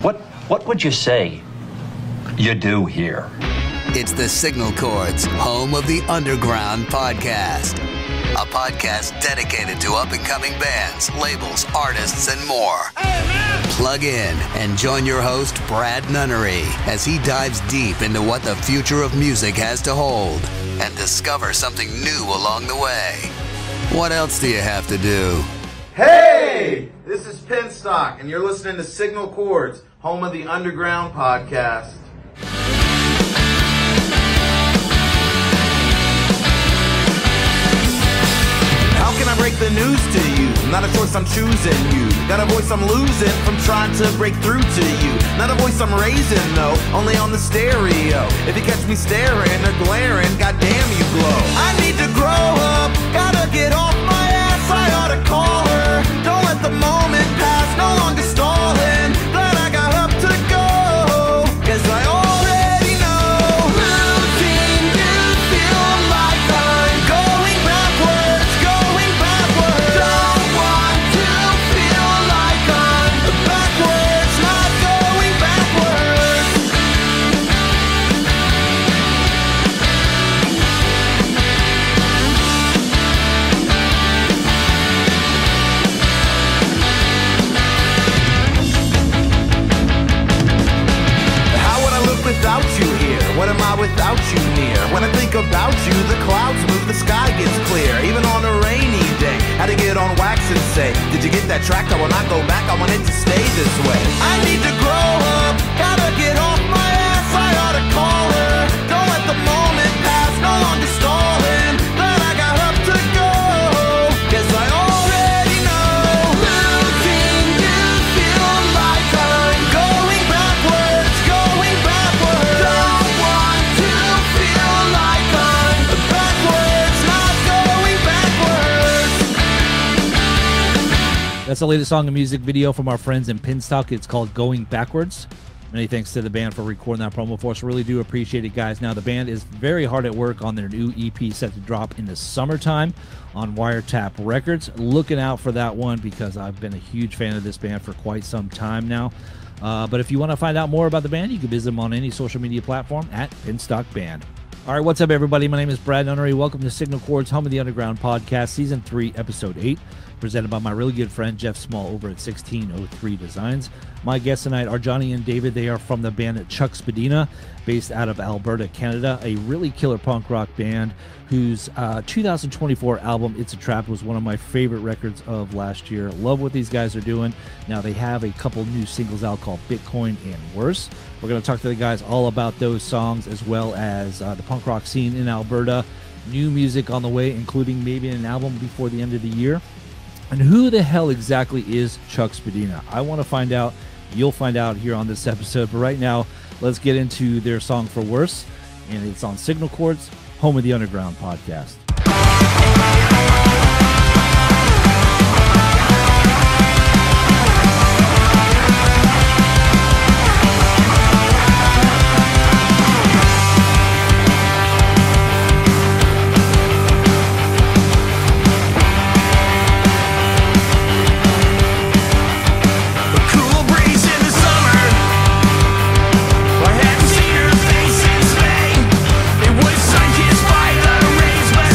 What would you say you do here? It's the Signal Chords, home of the Underground podcast. A podcast dedicated to up-and-coming bands, labels, artists, and more. Hey, man! Plug in and join your host, Brad Nunnery, as he dives deep into what the future of music has to hold and discover something new along the way. What else do you have to do? Hey! This is Penstock, and you're listening to Signal Chords, home of the Underground podcast. How can I break the news to you? Not a choice, I'm choosing you. Got a voice I'm losing from trying to break through to you. Not a voice I'm raising, no, only on the stereo. If you catch me staring or glaring, goddamn you glow. I need to grow up, gotta get off my ass. I ought to call her. Don't let the moment pass, no longer stalling. Glad I got up to go, 'cause I already know. Losing you feel like I'm going backwards, going backwards. Don't want to feel like I'm backwards, not going backwards. How would I look without you here? What am I without you near? When I think about you, the clouds move, the sky gets clear. Even on a rainy day, had to get on wax and say, did you get that track? I will not go back, I want it to stay this way. I need to grow up, gotta get off my ass. I ought to call her. Don't let the moment pass, no longer stalling. Glad I got up to go, 'cause I already know. Losing you feel like I'm going backwards, going backwards. Don't want to feel like I'm backwards, not going backwards. That's the latest song and music video from our friends in Penstock. It's called Going Backwards. Many thanks to the band for recording that promo for us. Really do appreciate it, guys. Now, the band is very hard at work on their new EP set to drop in the summertime on Wiretap Records. Looking out for that one because I've been a huge fan of this band for quite some time now. But if you want to find out more about the band, you can visit them on any social media platform at Penstock Band. All right, what's up, everybody? My name is Brad Nunnery. Welcome to Signal Chords, home of the Underground podcast, Season 3, Episode 8, presented by my really good friend Jeff Small over at 1603 Designs. My guests tonight are Johnny and David. They are from the band Chuck Spadina, based out of Alberta, Canada, a really killer punk rock band whose 2024 album, It's a Trap, was one of my favorite records of last year. Love what these guys are doing. Now, they have a couple new singles out called Bitcoin and Worse. We're going to talk to the guys all about those songs, as well as the punk rock scene in Alberta, new music on the way, including maybe an album before the end of the year. And who the hell exactly is Chuck Spadina? I want to find out. You'll find out here on this episode. But right now, let's get into their song For Worse. And it's on Signal Chords, home of the Underground podcast. It was sun-kissed by the rays, but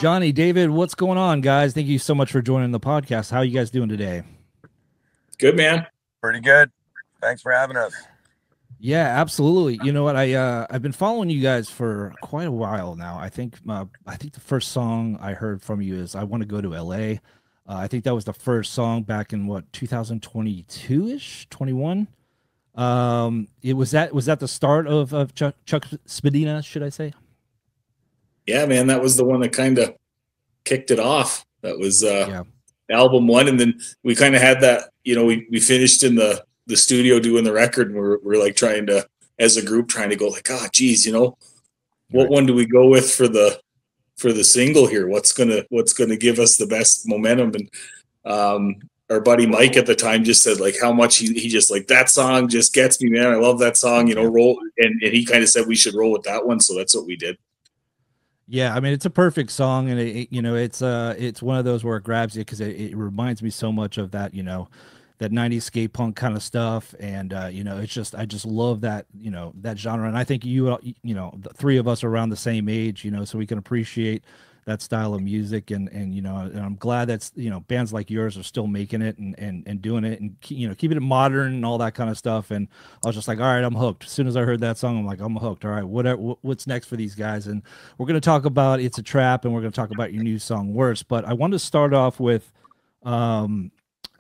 Johnny, David, what's going on, guys? Thank you so much for joining the podcast. How are you guys doing today? Good, man. Pretty good. Thanks for having us. Yeah, absolutely. You know what? I've been following you guys for quite a while now. I think the first song I heard from you is "I Want to Go to LA." I think that was the first song back in what 2022-ish, 21. Was that the start of Chuck Spadina, should I say? Yeah, man, that was the one that kind of kicked it off. That was album one, and then we kind of had that. You know, we finished in the studio doing the record, and we're like trying to, as a group, trying to go like, oh, geez, you know, what one do we go with for the single here? What's gonna give us the best momentum? And our buddy Mike at the time just said like how much he just like that song just gets me, man. I love that song, you know. Roll, and he kind of said we should roll with that one, so that's what we did. Yeah, I mean, it's a perfect song, and it's one of those where it grabs you because it reminds me so much of that, you know, that 90s skate punk kind of stuff. And it's just, I just love that, you know, that genre. And I think the three of us are around the same age, you know, so we can appreciate that style of music. And I'm glad that's, you know, bands like yours are still making it and doing it and, you know, keeping it modern and all that kind of stuff. And I was just like, all right, I'm hooked. As soon as I heard that song, I'm like, I'm hooked. All right, what's next for these guys? And we're going to talk about It's a Trap, and we're going to talk about your new song Worse. But I want to start off with, and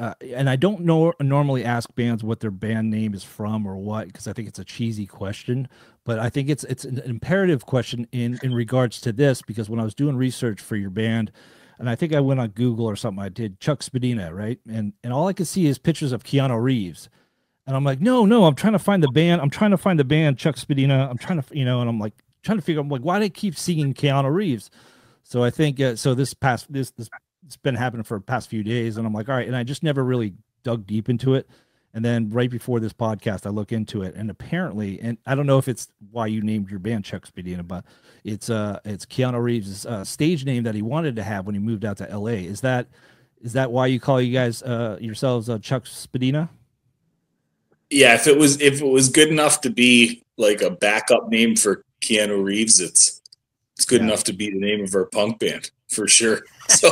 I don't normally ask bands what their band name is from or what, because I think it's a cheesy question, but I think it's an imperative question in regards to this, because when I was doing research for your band, and I think I went on Google or something, I did Chuck Spadina, right? And all I could see is pictures of Keanu Reeves. And I'm like, no, I'm trying to find the band. I'm trying to find the band Chuck Spadina. I'm trying to, you know, and I'm like trying to figure out, like, why do they keep seeing Keanu Reeves? So I think, so this it's been happening for the past few days, and I'm like, all right. And I just never really dug deep into it. And then right before this podcast, I look into it, and apparently, and I don't know if it's why you named your band Chuck Spadina, but it's Keanu Reeves' stage name that he wanted to have when he moved out to LA. Is that why you call you guys yourselves Chuck Spadina? Yeah, if it was good enough to be like a backup name for Keanu Reeves, it's good enough to be the name of our punk band for sure. So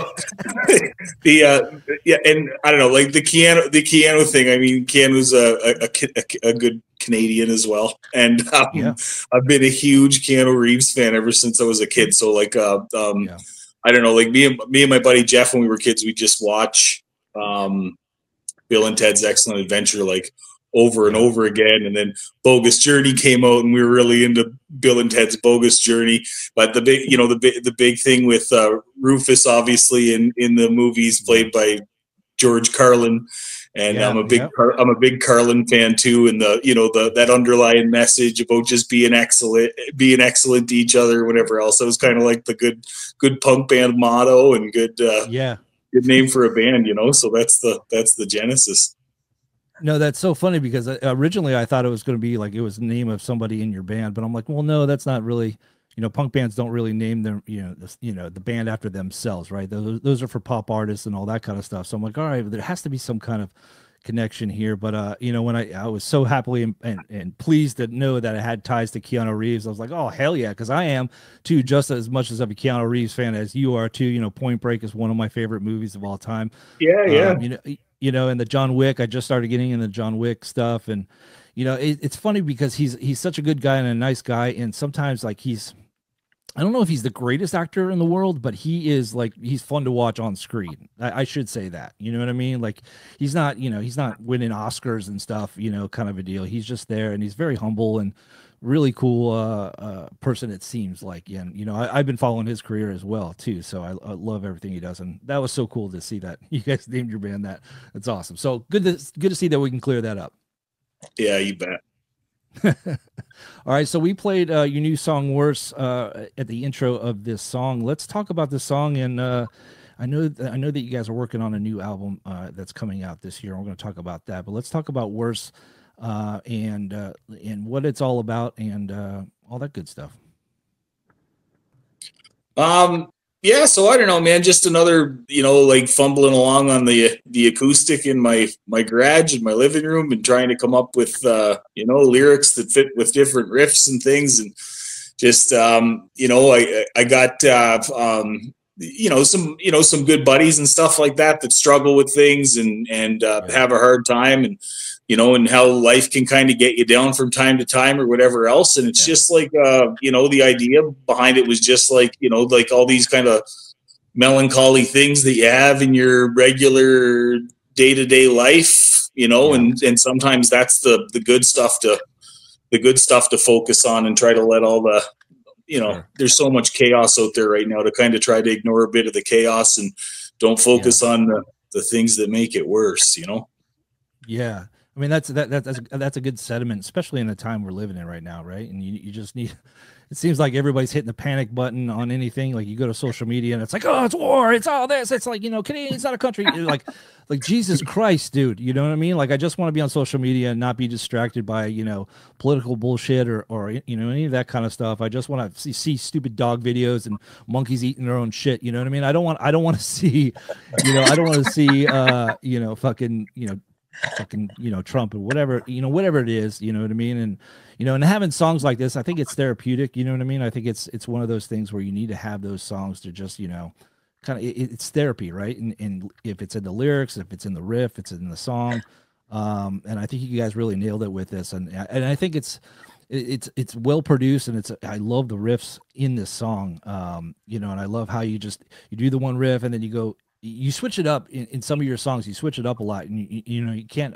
and I don't know, like the Keanu thing. I mean, Keanu's a good Canadian as well, and I've been a huge Keanu Reeves fan ever since I was a kid. So like, I don't know, like me and my buddy Jeff, when we were kids, we just watch Bill and Ted's Excellent Adventure like over and over again. And then Bogus Journey came out, and we were really into Bill and Ted's Bogus Journey. But the big thing with Rufus, obviously in the movies, played by George Carlin, and I'm a big Carlin fan too. And that underlying message about just being excellent to each other, or whatever else. That was kind of like the good punk band motto, and good name for a band, you know. So that's the genesis. No, that's so funny, because originally I thought it was going to be like it was the name of somebody in your band, but I'm like, well, no, that's not really, you know, punk bands don't really name them, the band after themselves, right? Those are for pop artists and all that kind of stuff. So I'm like, all right, there has to be some kind of connection here. But when I was so happily and pleased to know that it had ties to Keanu Reeves, I was like, oh, hell yeah, because I am too, just as much as of a Keanu Reeves fan as you are too. You know, Point Break is one of my favorite movies of all time. And the John Wick, I just started getting into John Wick stuff, and it's funny because he's such a good guy and a nice guy, and sometimes like I don't know if he's the greatest actor in the world, but he's fun to watch on screen. I should say that, you know what I mean? Like he's not winning Oscars and stuff, kind of a deal. He's just there, and he's very humble and really cool person, it seems like. And I've been following his career as well too, so I love everything he does, and that was so cool to see that you guys named your band that. That's awesome. So good to see that we can clear that up. Yeah, you bet. All right, so we played your new song Worse at the intro of this song. Let's talk about this song. And I know that you guys are working on a new album that's coming out this year. We're going to talk about that, but let's talk about Worse and what it's all about, and all that good stuff. Yeah, so I don't know, man, just another, like fumbling along on the acoustic in my garage in my living room, and trying to come up with lyrics that fit with different riffs and things. And just I got some good buddies and stuff like that struggle with things and have a hard time, and and how life can kind of get you down from time to time or whatever else. And it's just like the idea behind it was just like like all these kind of melancholy things that you have in your regular day-to-day life, and sometimes that's the good stuff to focus on and try to let all the there's so much chaos out there right now to kind of try to ignore a bit of the chaos and don't focus on the things that make it worse. Yeah, I mean that's a good sentiment, especially in the time we're living in right now, right? And you just need. It seems like everybody's hitting the panic button on anything. Like you go to social media and it's like, oh, it's war, it's all this. It's like, Canadian's not a country. like Jesus Christ, dude. You know what I mean? Like I just want to be on social media and not be distracted by, political bullshit or any of that kind of stuff. I just want to see stupid dog videos and monkeys eating their own shit. You know what I mean? I don't want to see, I don't want to see, fucking Trump or whatever it is, you know what I mean? And and having songs like this, I think it's therapeutic, you know what I mean? I think it's one of those things where you need to have those songs to just kind of it's therapy, right? And if it's in the lyrics, if it's in the riff, it's in the song. And I think you guys really nailed it with this, and I think it's well produced, and I love the riffs in this song. And I love how you do the one riff and then you switch it up in some of your songs. You switch it up a lot, and you can't.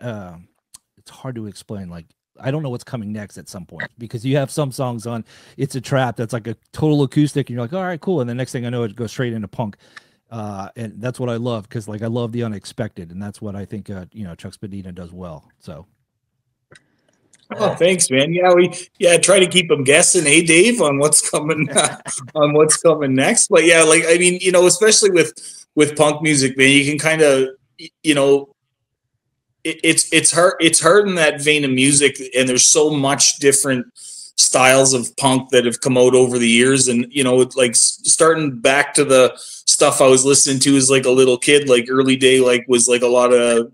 It's hard to explain. Like I don't know what's coming next at some point because you have some songs on It's a Trap that's like a total acoustic, and you're like, all right, cool. And the next thing I know, it goes straight into punk, and that's what I love because I love the unexpected, and that's what I think Chuck Spadina does well. So. Oh, thanks, man. Yeah, we try to keep them guessing, hey, Dave, on what's coming next. But yeah, like I mean, especially with punk music, man, you can kind of, it's hard in that vein of music, and there's so much different styles of punk that have come out over the years, and like starting back to the stuff I was listening to as like a little kid, like early day, like was like a lot of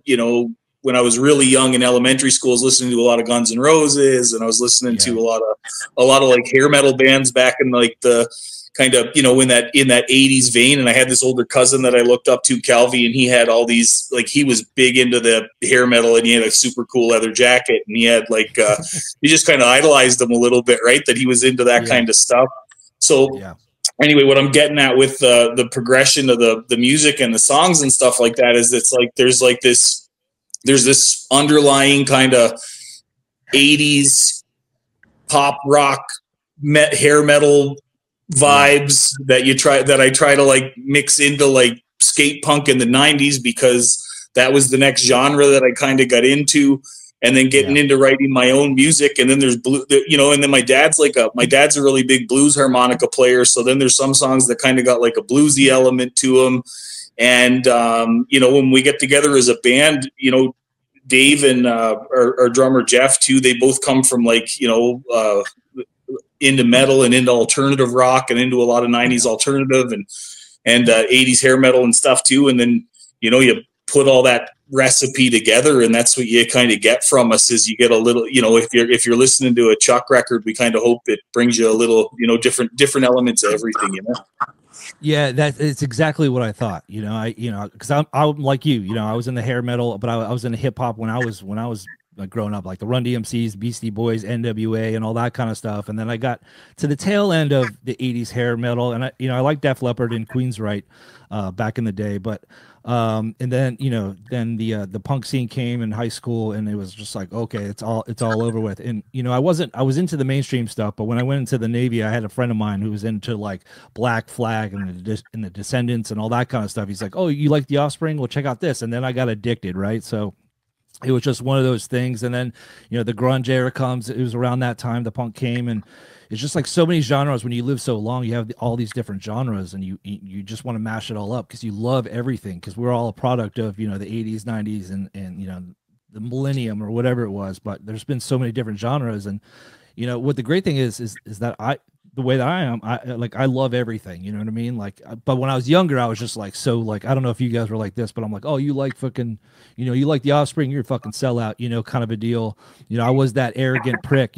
when I was really young in elementary school, I was listening to a lot of Guns N' Roses, and I was listening to a lot of like hair metal bands back in like the kind of, in that 80s vein. And I had this older cousin that I looked up to, Calvi, and he had all these, like, he was big into the hair metal, and he had a super cool leather jacket, and he had like, you just kind of idolized him a little bit, right? That he was into that kind of stuff. So anyway, what I'm getting at with the progression of the music and the songs and stuff like that is it's like, there's this underlying kind of 80s pop rock hair metal vibes that I try to like mix into like skate punk in the 90s, because that was the next genre that I kind of got into, and then getting into writing my own music. And then there's and then my dad's a really big blues harmonica player, so then there's some songs that kind of got like a bluesy element to them. And when we get together as a band, Dave and our drummer Jeff too, they both come from like into metal and into alternative rock and into a lot of 90s alternative and 80s hair metal and stuff too. And then you put all that recipe together, and that's what you kind of get from us, is you get a little, if you're listening to a Chuck record, we kind of hope it brings you a little, different elements of everything, Yeah, it's exactly what I thought. Because I'm like you. I was in the hair metal, but I was in the hip hop when I was like growing up, like the Run DMCs, Beastie Boys, NWA, and all that kind of stuff. And then I got to the tail end of the '80s hair metal, and I like Def Leppard and Queensryche back in the day. But and then then the punk scene came in high school, and it was just like, okay, it's all over with. And I was into the mainstream stuff, but when I went into the Navy, I had a friend of mine who was into like Black Flag and the Descendants and all that kind of stuff. He's like, oh, you like the Offspring? Well, check out this. And then I got addicted, right? So it was just one of those things. And then the grunge era comes. It was around that time the punk came, and it's just like so many genres. When you live so long, you have all these different genres, and you just want to mash it all up because you love everything, because we're all a product of the 80s, 90s, and the millennium or whatever it was. But there's been so many different genres, and what the great thing is that the way that I am, I love everything, you know what I mean? Like, but when I was younger, I was just like, so like, I don't know if you guys were like this, but I'm like, oh, you like fucking, you like the Offspring, you're a fucking sellout, kind of a deal. I was that arrogant prick,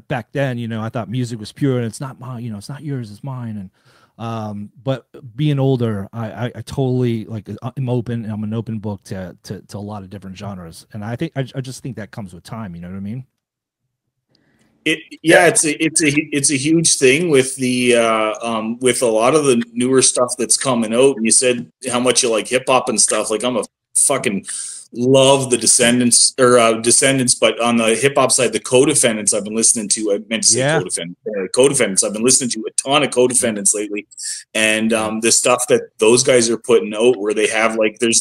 back then, I thought music was pure, and it's not mine, it's not yours, it's mine. But being older, I totally like, I'm open. I'm an open book to a lot of different genres, and I just think that comes with time. You know what I mean? It's a huge thing with the with a lot of the newer stuff that's coming out. And you said how much you like hip hop and stuff. Like, I'm a fucking love the Descendants, but on the hip hop side, the Co-Defendants I've been listening to. I meant to say Co-Defendants. I've been listening to a ton of Co-Defendants lately, and the stuff that those guys are putting out, where they have like there's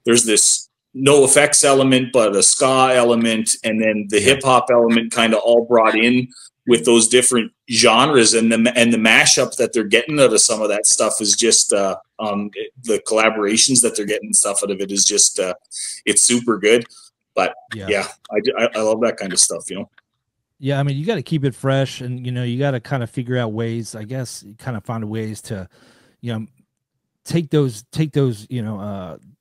this no effects element, but a ska element, and then the hip hop element kind of all brought in with those different genres, and the mashup that they're getting out of some of that stuff is just the collaborations that they're getting stuff out of it is just it's super good. But I love that kind of stuff, you know. Yeah, I mean, you got to keep it fresh, and you know, you got to kind of figure out ways, I guess, kind of find ways to, you know, take those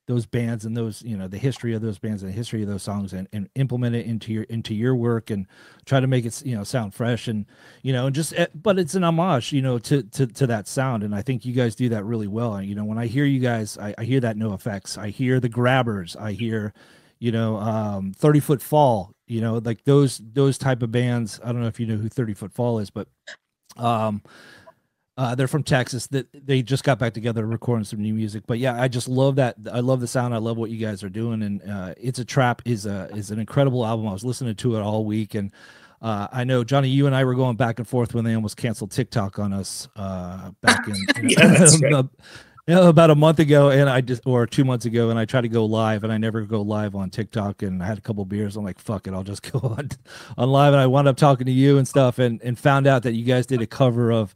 those bands and those, you know, the history of those bands and the history of those songs, and implement it into your work, and try to make it, you know, sound fresh, and, you know, just, but it's an homage, you know, to that sound. And I think you guys do that really well. And, you know, when I hear you guys, I hear that No Effects, I hear the Grabbers, I hear, you know, 30 Foot Fall, you know, like those type of bands. I don't know if you know who 30 Foot Fall is, but they're from Texas. That they just got back together recording some new music. But yeah, I just love that. I love the sound. I love what you guys are doing. And It's a Trap is an incredible album. I was listening to it all week, and I know, Johnny, you and I were going back and forth when they almost canceled TikTok on us back in about a month ago, and or 2 months ago, and I tried to go live, and I never go live on TikTok, and I had a couple beers. I'm like, fuck it, I'll just go on live. And I wound up talking to you and stuff, and found out that you guys did a cover of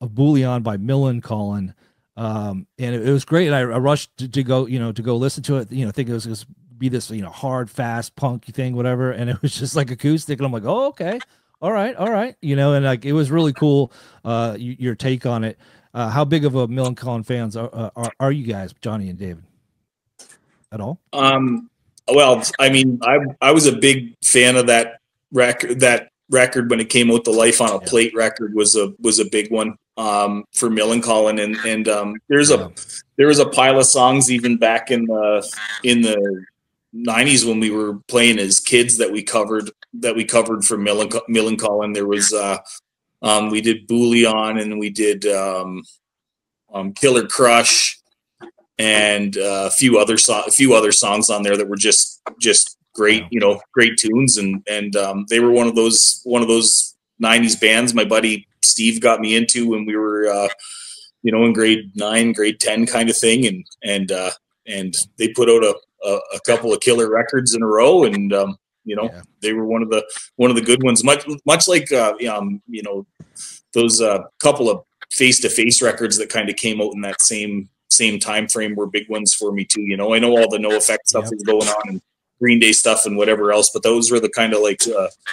Bullion by Millencolin, and it was great. And I rushed to go, you know, to go listen to it, you know, think it was going to be this, you know, hard, fast, punky thing, whatever, and it was just like acoustic, and I'm like, oh, okay, all right, you know, and like, it was really cool, your take on it. How big of a Millencolin fans are you guys, Johnny and David, at all? Well, I mean, I was a big fan of that record when it came out. The Life on a Plate record was a big one for Millencolin, and there was a pile of songs even back in the 90s when we were playing as kids that we covered for Millencolin. There was we did Bullion, and we did Killer Crush, and a few other songs on there that were just great, you know, great tunes, and they were one of those 90s bands my buddy Steve got me into when we were you know, in grade 9, grade 10 kind of thing, and they put out a couple of killer records in a row, and you know, they were one of the good ones, much like you know, those couple of Face-to-Face records that kind of came out in that same time frame were big ones for me too. You know, I know all the No Effect stuff is going on, and Green Day stuff and whatever else, but those were the kind of like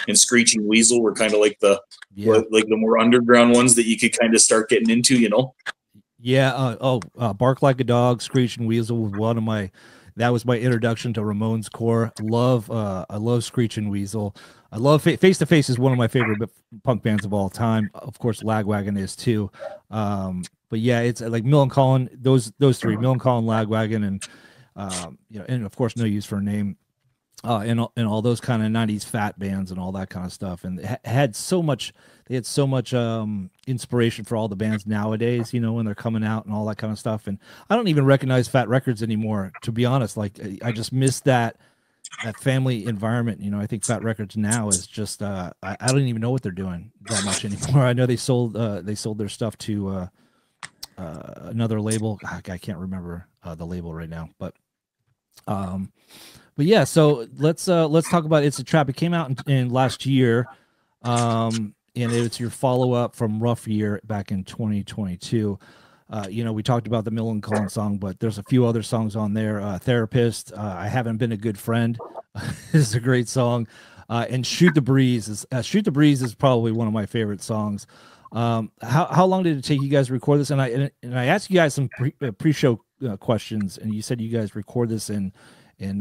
and Screeching Weasel were kind of like the more underground ones that you could kind of start getting into, you know. Bark Like a Dog, Screeching Weasel was that was my introduction to Ramones core. I love Screeching Weasel. I love Face-to-Face is one of my favorite punk bands of all time. Of course, Lagwagon is too. But yeah, it's like Millencolin, those three, Millencolin, Lagwagon, and you know, and of course, No Use for a Name. And all those kind of 90s fat bands and all that kind of stuff, and they had so much inspiration for all the bands nowadays, you know, when they're coming out and all that kind of stuff. And I don't even recognize Fat Records anymore, to be honest. Like, I just miss that family environment, you know. I think Fat Records now is just I don't even know what they're doing that much anymore. I know they sold their stuff to another label. I can't remember the label right now, but yeah, so let's talk about It's a Trap. It came out in last year, and it's your follow-up from Rough Year back in 2022. You know, we talked about the Millencolin song, but there's a few other songs on there. Therapist, I Haven't Been a Good Friend is a great song, and Shoot the Breeze is probably one of my favorite songs. How long did it take you guys to record this? And I asked you guys some pre-show questions, and you said you guys record this in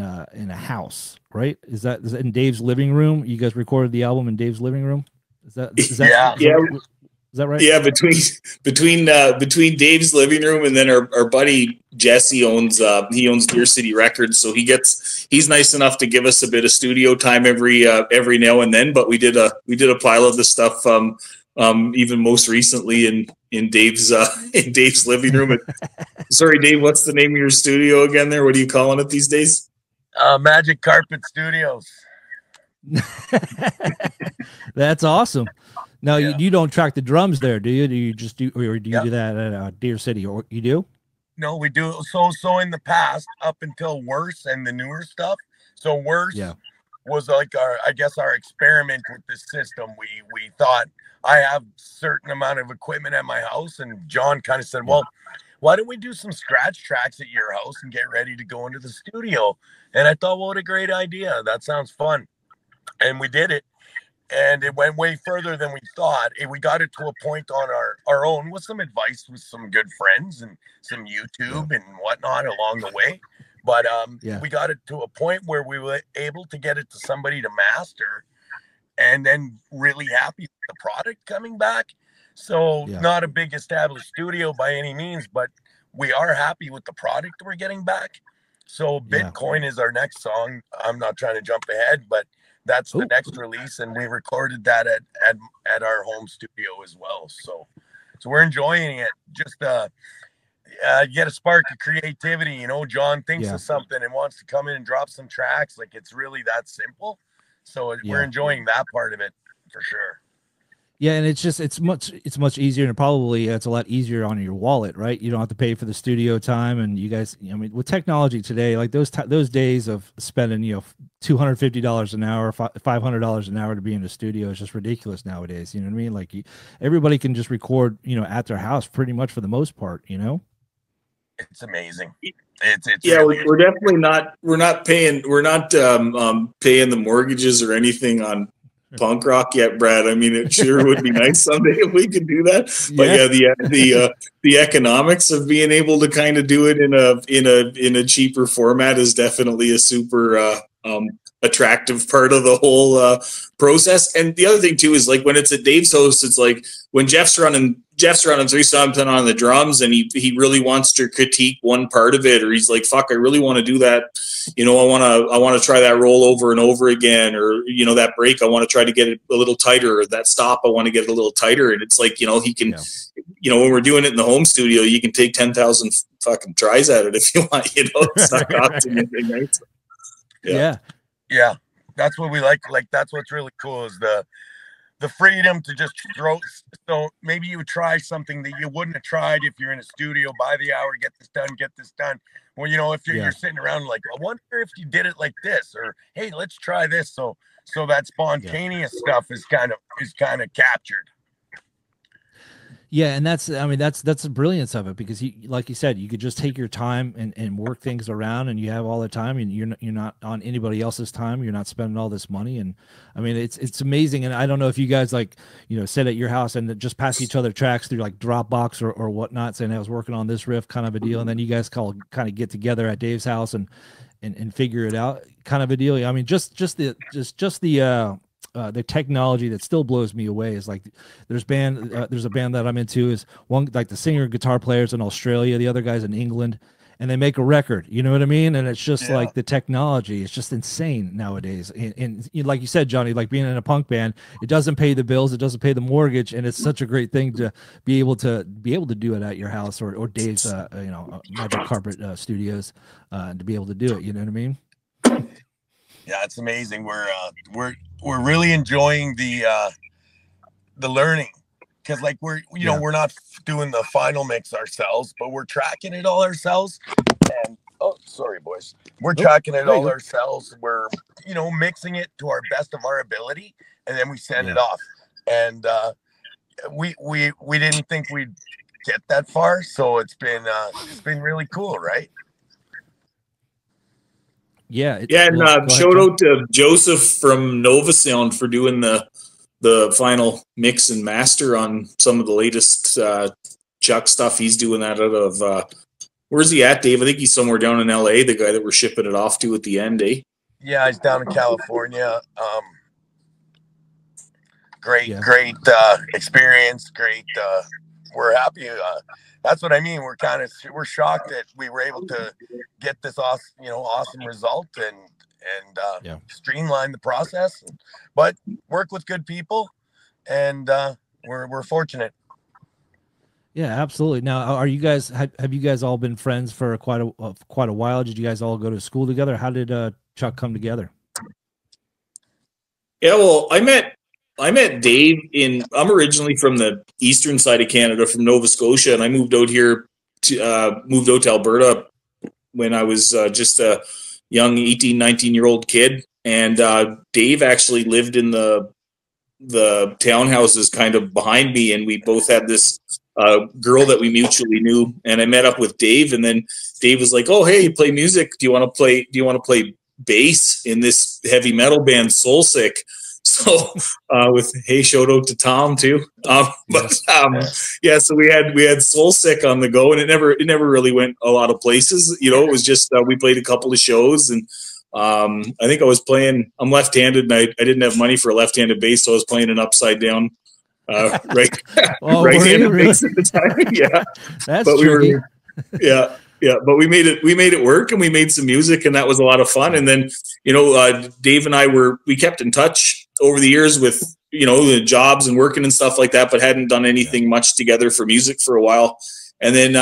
a house, right? Is that in Dave's living room? You guys recorded the album in Dave's living room? Is that Is that right? Yeah, between Dave's living room and then our buddy Jesse owns Deer City Records, so he's nice enough to give us a bit of studio time every now and then. But we did a pile of the stuff even most recently in Dave's living room. Sorry, Dave, what's the name of your studio again? There, what are you calling it these days? Magic Carpet Studios. That's awesome. Now you don't track the drums there, do you? Do you just do, or do you do that at Deer City, or you do? No, we do. So in the past, up until Worse and the newer stuff. So Worse was like our experiment with this system. We thought, I have certain amount of equipment at my house, and John kind of said, well, why don't we do some scratch tracks at your house and get ready to go into the studio? And I thought, well, what a great idea. That sounds fun. And we did it. And it went way further than we thought. And we got it to a point on our own with some advice with some good friends and some YouTube and whatnot along the way. But we got it to a point where we were able to get it to somebody to master, and then really happy with the product coming back. So not a big established studio by any means, but we are happy with the product we're getting back. So Bitcoin is our next song. I'm not trying to jump ahead, but that's the next release, and we recorded that at our home studio as well. So we're enjoying it. Just get a spark of creativity. You know, John thinks of something and wants to come in and drop some tracks. Like, it's really that simple. So we're enjoying that part of it for sure. Yeah, and it's much easier, and probably it's a lot easier on your wallet, right? You don't have to pay for the studio time, and you guys, I mean, with technology today, like those days of spending, $250 an hour, $500 an hour to be in the studio is just ridiculous nowadays. You know what I mean? Like everybody can just record, at their house pretty much for the most part. It's amazing. We're definitely not paying the mortgages or anything on punk rock yet, Brad. I mean, it sure would be nice someday if we could do that. But the economics of being able to kind of do it in a cheaper format is definitely a super attractive part of the whole process. And the other thing too is, like, when it's at Dave's house, it's like when Jeff's running through something on the drums and he really wants to critique one part of it, or he's like, fuck, I really want to do that. I want to try that roll over and over again, or, that break, I want to try to get it a little tighter, or that stop, I want to get it a little tighter. And it's like, he can, when we're doing it in the home studio, you can take 10,000 fucking tries at it if you want, it's not costing anything, right? So, yeah. That's what we like. Like, that's what's really cool is the freedom to just throw. So maybe you would try something that you wouldn't have tried if you're in a studio by the hour, get this done. Well, if you're sitting around like, I wonder if you did it like this, or, hey, let's try this. So that spontaneous stuff is kind of captured. Yeah, and that's the brilliance of it, because like you said, you could just take your time and work things around, and you have all the time, and you're not on anybody else's time. You're not spending all this money, and I mean, it's amazing. And I don't know if you guys sit at your house and just pass each other tracks through like Dropbox or whatnot, saying I was working on this riff, kind of a deal, and then you guys kind of get together at Dave's house and figure it out, kind of a deal. I mean, just the technology that still blows me away is like there's a band that I'm into, is one, like the singer guitar player's in Australia, the other guy's in England, and they make a record, you know what I mean? And it's just like the technology, it's just insane nowadays. And like you said, Johnny, like being in a punk band, it doesn't pay the bills, it doesn't pay the mortgage, and it's such a great thing to be able to do it at your house or Dave's Magic Carpet Studios, and to be able to do it, you know what I mean? Yeah, it's amazing. We're really enjoying the learning, because like we're not doing the final mix ourselves, but we're tracking it all ourselves. And sorry boys, we're tracking it all ourselves. We're mixing it to our best of our ability, and then we send it off. And we didn't think we'd get that far, so it's been really cool, right? Yeah. And shout out to Joseph from Nova Sound for doing the final mix and master on some of the latest Chuck stuff. He's doing that out of where's he at, Dave? I think he's somewhere down in LA, the guy that we're shipping it off to at the end, eh? Yeah, he's down in California. great experience. Great. We're happy. That's what I mean. We're shocked that we were able to get this awesome result and streamline the process, but work with good people, and we're fortunate. Yeah, absolutely. Now, are you guys have you guys all been friends for quite a while? Did you guys all go to school together? How did Chuck come together? Yeah, well, I met Dave I'm originally from the eastern side of Canada, from Nova Scotia, and I moved out to Alberta when I was just a young 18, 19-year-old kid. And Dave actually lived in the townhouses kind of behind me, and we both had this girl that we mutually knew. And I met up with Dave, and then Dave was like, "Oh, hey, you play music? Do you want to play bass in this heavy metal band, Soul Sick?" So with shout out to Tom too. So we had Soul Sick on the go, and it never really went a lot of places. You know, it was just we played a couple of shows, and I think I was playing. I'm left-handed, and I didn't have money for a left-handed bass, so I was playing an upside down right-handed bass at the time. Yeah, that's tricky. But we made it work, and we made some music, and that was a lot of fun. And then, Dave and I we kept in touch over the years with, the jobs and working and stuff like that, but hadn't done anything much together for music for a while. And then,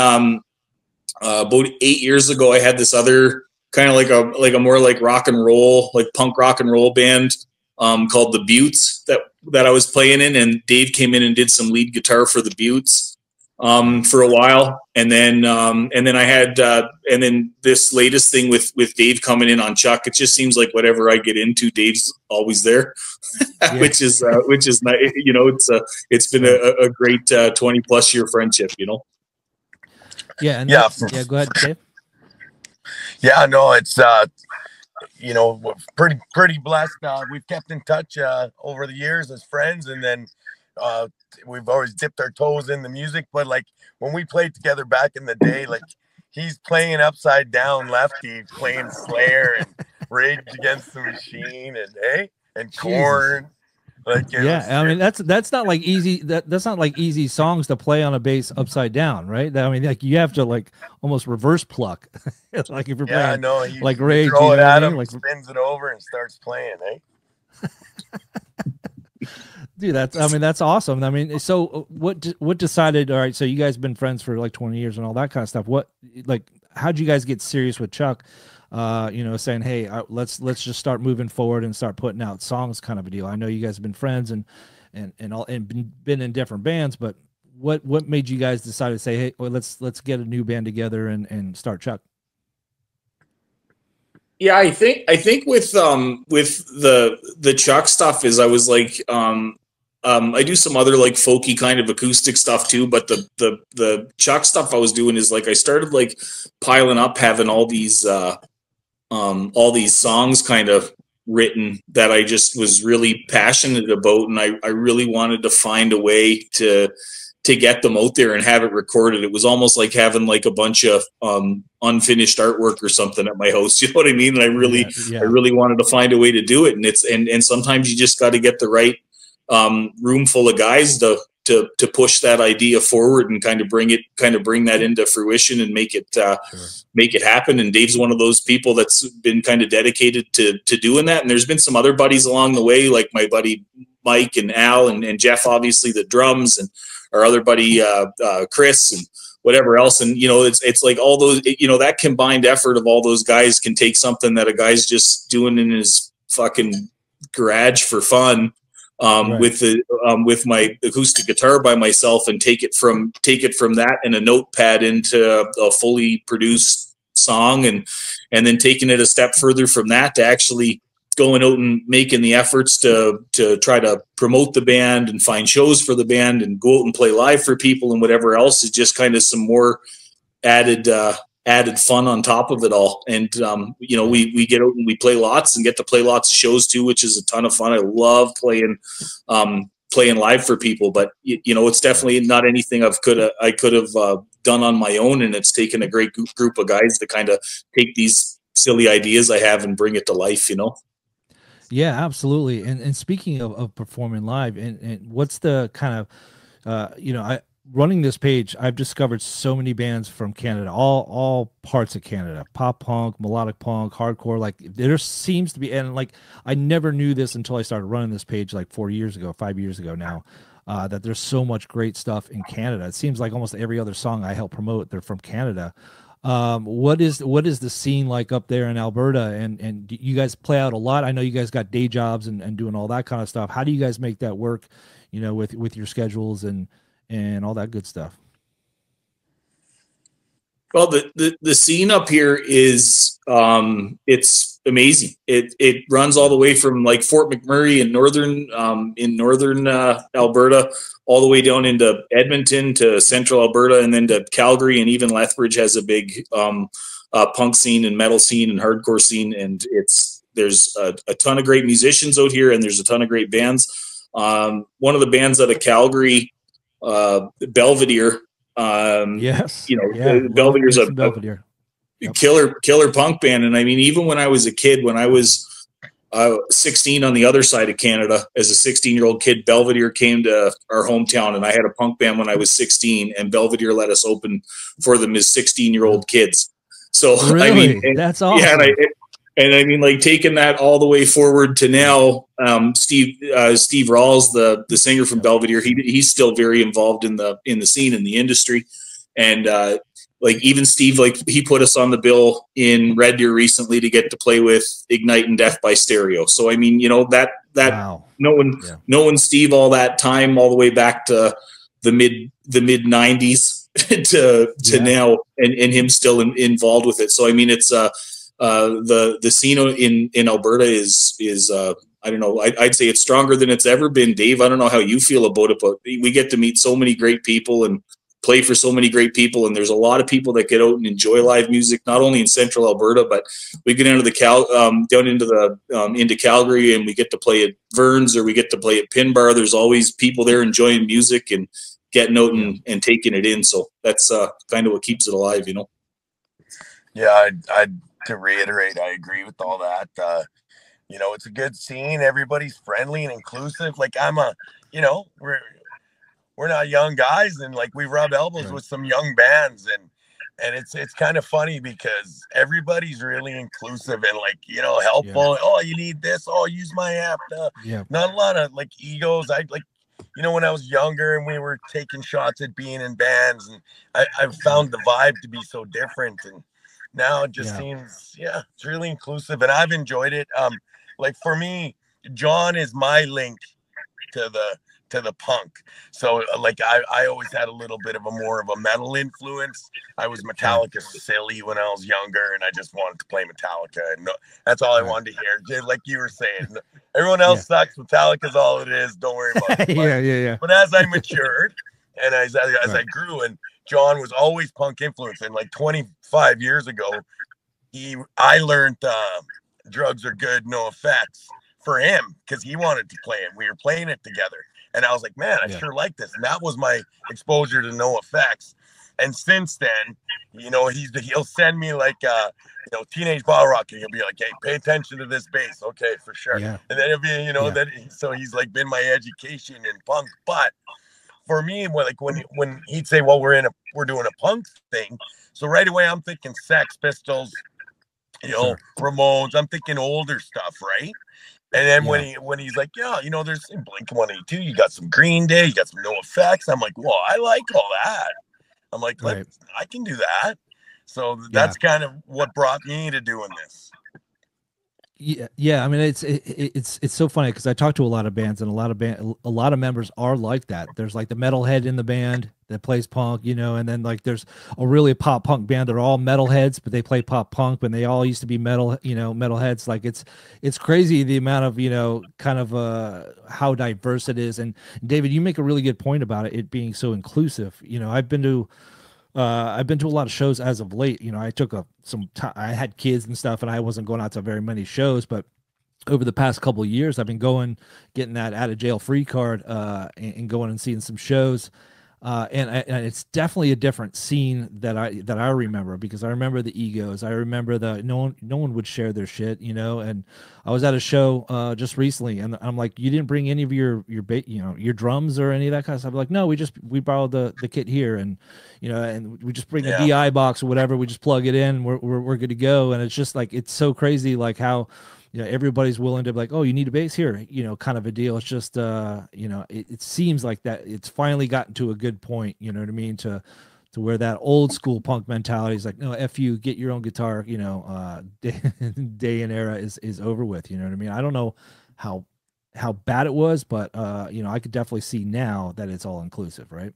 about 8 years ago, I had this other kind of like a more like rock and roll, like punk rock and roll band, called the Buttes that I was playing in. And Dave came in and did some lead guitar for the Buttes for a while, and then I had and then this latest thing with Dave coming in on Chuck. It just seems like whatever I get into, Dave's always there, which is nice. It's been a great 20+ year friendship. Go ahead, Dave. Yeah, no, it's pretty blessed. We've kept in touch over the years as friends, and then we've always dipped our toes in the music. But like when we played together back in the day, like he's playing Upside Down Lefty, playing Slayer and Rage Against the Machine and Korn. Like, I mean, that's not like easy. That's not like easy songs to play on a bass upside down, right? I mean, like you have to like almost reverse pluck. Like if you're playing, like Rage, throw it at him, like spins it over and starts playing, Dude, that's awesome. I mean, so what decided? All right, so you guys have been friends for like 20 years and all that kind of stuff. How'd you guys get serious with Chuck? Saying, hey, let's just start moving forward and start putting out songs, kind of a deal. I know you guys have been friends and been in different bands, but what made you guys decide to say, hey, well, let's get a new band together and start Chuck? Yeah, I think with the Chuck stuff is I was like, I do some other like folky kind of acoustic stuff too, but the Chuck stuff I was doing is like I started like piling up, having all these songs kind of written that I just was really passionate about, and I really wanted to find a way to get them out there and have it recorded. It was almost like having like a bunch of unfinished artwork or something at my house. You know what I mean? And I really wanted to find a way to do it. And sometimes you just got to get the right room full of guys to push that idea forward and kind of bring that into fruition and make it happen. And Dave's one of those people that's been kind of dedicated to doing that. And there's been some other buddies along the way, like my buddy Mike and Al and Jeff, obviously the drums, and our other buddy Chris and whatever else. And it's like all those, that combined effort of all those guys can take something that a guy's just doing in his fucking garage for fun, with my acoustic guitar by myself, and take it from that and a notepad into a fully produced song, and then taking it a step further from that to actually going out and making the efforts to try to promote the band and find shows for the band and go out and play live for people and whatever else is just kind of some more added fun on top of it all. And, we get out and we play lots and get to play lots of shows too, which is a ton of fun. I love playing live for people, but it's definitely not anything I could have done on my own. And it's taken a great group of guys to kind of take these silly ideas I have and bring it to life, Yeah, absolutely. And speaking of performing live, and what's the kind of I running this page, I've discovered so many bands from Canada, all parts of Canada, pop punk, melodic punk, hardcore. Like there seems to be, and like I never knew this until I started running this page like 4 years ago, 5 years ago now. That there's so much great stuff in Canada. It seems like almost every other song I help promote, they're from Canada. What is the scene like up there in Alberta? And do you guys play out a lot? I know you guys got day jobs and doing all that kind of stuff. How do you guys make that work, with your schedules and all that good stuff? Well, the scene up here is it's amazing. It runs all the way from like Fort McMurray in northern Alberta, all the way down into Edmonton to central Alberta, and then to Calgary, and even Lethbridge has a big punk scene and metal scene and hardcore scene. And there's a ton of great musicians out here, and there's a ton of great bands. One of the bands out of Calgary, Belvedere. Yes, Belvedere's a killer punk band. And I mean, even when I was a kid, when I was 16 on the other side of Canada, as a 16-year-old kid, Belvedere came to our hometown, and I had a punk band when I was 16, and Belvedere let us open for them as 16-year-old kids. So really? I mean, that's awesome. Yeah, and I mean, like taking that all the way forward to now, Steve Rawls, the singer from Belvedere, he's still very involved in the scene, in the industry. And like even Steve, like he put us on the bill in Red Deer recently to get to play with Ignite and Death by Stereo. So I mean, that wow. knowing Steve all that time, all the way back to the mid 90s to now, and him still involved with it. So I mean, it's the scene in Alberta is I don't know, I'd say it's stronger than it's ever been. Dave, I don't know how you feel about it, but we get to meet so many great people and play for so many great people, and there's a lot of people that get out and enjoy live music, not only in central Alberta, but we get into into Calgary, and we get to play at Vern's, or we get to play at Pin Bar. There's always people there enjoying music and getting out and taking it in. So that's kind of what keeps it alive, Yeah, to reiterate, I agree with all that. It's a good scene. Everybody's friendly and inclusive. Like we're not young guys, and like we rub elbows with some young bands, and it's kind of funny because everybody's really inclusive and like, helpful. Oh, you need this. Oh, use my app. Not a lot of like egos. When I was younger and we were taking shots at being in bands, and I've found the vibe to be so different, and now it just seems, it's really inclusive, and I've enjoyed it. Like for me, John is my link to the punk. So like I always had a little bit of a more of a metal influence. I was Metallica silly when I was younger, and I just wanted to play Metallica, and that's all I wanted to hear. Just like you were saying, everyone else sucks. Metallica's all it is. Don't worry about it. But as I matured and as I grew, and John was always punk influence, and like 25 years ago, I learned Drugs Are Good, No Effects for him, because he wanted to play it. We were playing it together, and I was like, man, I sure like this. And that was my exposure to No Effects. And since then, he'll send me like Teenage Bottle Rocket. He'll be like, hey, pay attention to this bass. Okay, for sure. And then it'll be so he's like been my education in punk. But for me, when he'd say, well, we're doing a punk thing, so right away I'm thinking Sex Pistols, Ramones. I'm thinking older stuff, right? And then when he's like, there's some Blink-182, you got some Green Day, you got some No Effects. I'm like, well, I like all that. I'm like, I can do that. So that's kind of what brought me to doing this. Yeah. I mean, it's so funny because I talk to a lot of bands, and a lot of members are like that. There's like the metalhead in the band that plays punk, and then like there's a really pop punk band. They're all metalheads, but they play pop punk, and they all used to be metalheads. Like it's crazy the amount of kind of how diverse it is. And David, you make a really good point about it being so inclusive. I've been to a lot of shows as of late. I took I had kids and stuff, and I wasn't going out to very many shows, but over the past couple of years, I've been getting that out of jail free card, and going and seeing some shows. And it's definitely a different scene that I remember, because I remember the egos. I remember no one would share their shit, you know. And I was at a show just recently, and I'm like, you didn't bring any of your drums or any of that kind of stuff. I'm like, no, we borrowed the kit here, and you know, and we just bring a DI box or whatever. We just plug it in. We're good to go. And it's just like, it's so crazy, like how, you know, everybody's willing to be like, oh, you need a bass here, you know, kind of a deal. It's just, you know, it seems like that it's finally gotten to a good point, you know what I mean? To where that old school punk mentality is like, no, F you, get your own guitar, you know, day and era is over with, you know what I mean? I don't know how bad it was, but, you know, I could definitely see now that it's all inclusive, right?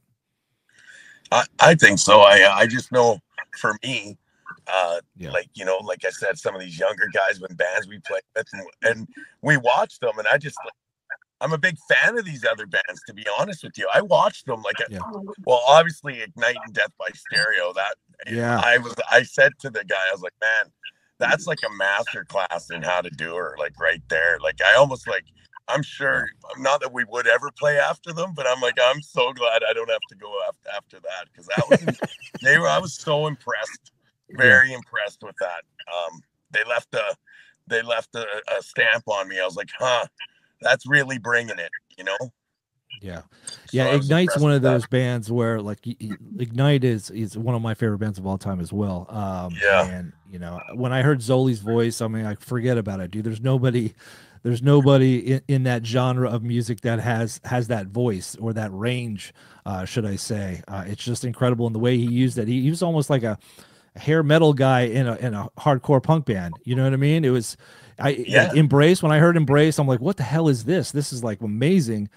I think so. I just know for me, like, you know, like I said, some of these younger guys with bands we play with, and we watched them, and I'm a big fan of these other bands, to be honest with you. I watched them like, well, obviously Ignite and Death by Stereo. I said to the guy, I was like, man, that's like a master class in how to do her, like right there. Like I almost like, I'm sure, not that we would ever play after them, but I'm like, I'm so glad I don't have to go after that, because that was I was so impressed. Very impressed with that. They left a stamp on me. I was like, huh, that's really bringing it, you know? Yeah. So Ignite's one of those bands where, like, Ignite is one of my favorite bands of all time as well. And you know, when I heard Zoli's voice, I mean, I forget about it, dude. There's nobody in that genre of music that has that voice or that range, should I say. It's just incredible in the way he used it. He was almost like a hair metal guy in a hardcore punk band, you know what I mean? It was like Embrace. When I heard Embrace, I'm like, what the hell is this? This is like amazing.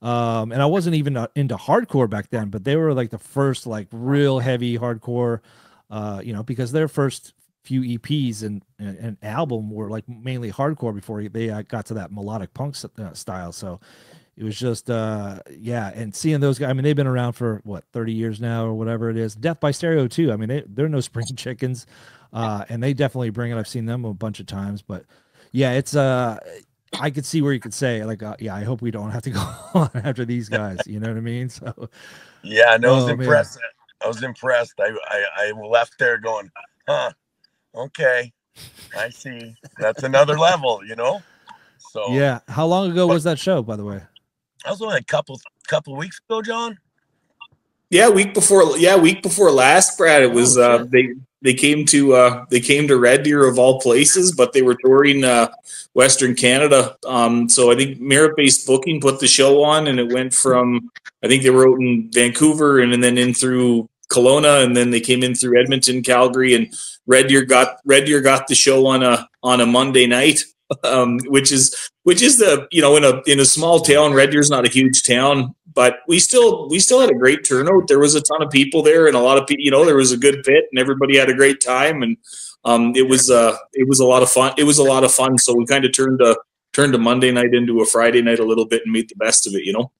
And I wasn't even into hardcore back then, but they were like the first like real heavy hardcore, you know, because their first few EPs and album were like mainly hardcore before they got to that melodic punk style. So it was just, and seeing those guys, I mean, they've been around for what, 30 years now or whatever it is. Death by Stereo too. I mean, they're no spring chickens, and they definitely bring it. I've seen them a bunch of times, but yeah, it's, I could see where you could say like, I hope we don't have to go on after these guys. You know what I mean? So yeah, no, I was impressed. Man. I was impressed. I left there going, huh, okay, I see. That's another level, you know? So yeah. How long ago was that show, by the way? That was only a couple weeks ago, John. Yeah, week before last, Brad. It was they came to Red Deer of all places, but they were touring Western Canada. So I think Merit Based Booking put the show on, and it went from, I think they were out in Vancouver and then in through Kelowna, and then they came in through Edmonton, Calgary, and Red Deer got the show on a Monday night. Which is the, you know, in a small town. Red Deer's not a huge town, but we still had a great turnout. There was a ton of people there, and a lot of people, you know, there was a good fit, and everybody had a great time, and it was a lot of fun. It was a lot of fun. So we kind of turned a Monday night into a Friday night a little bit and made the best of it, you know.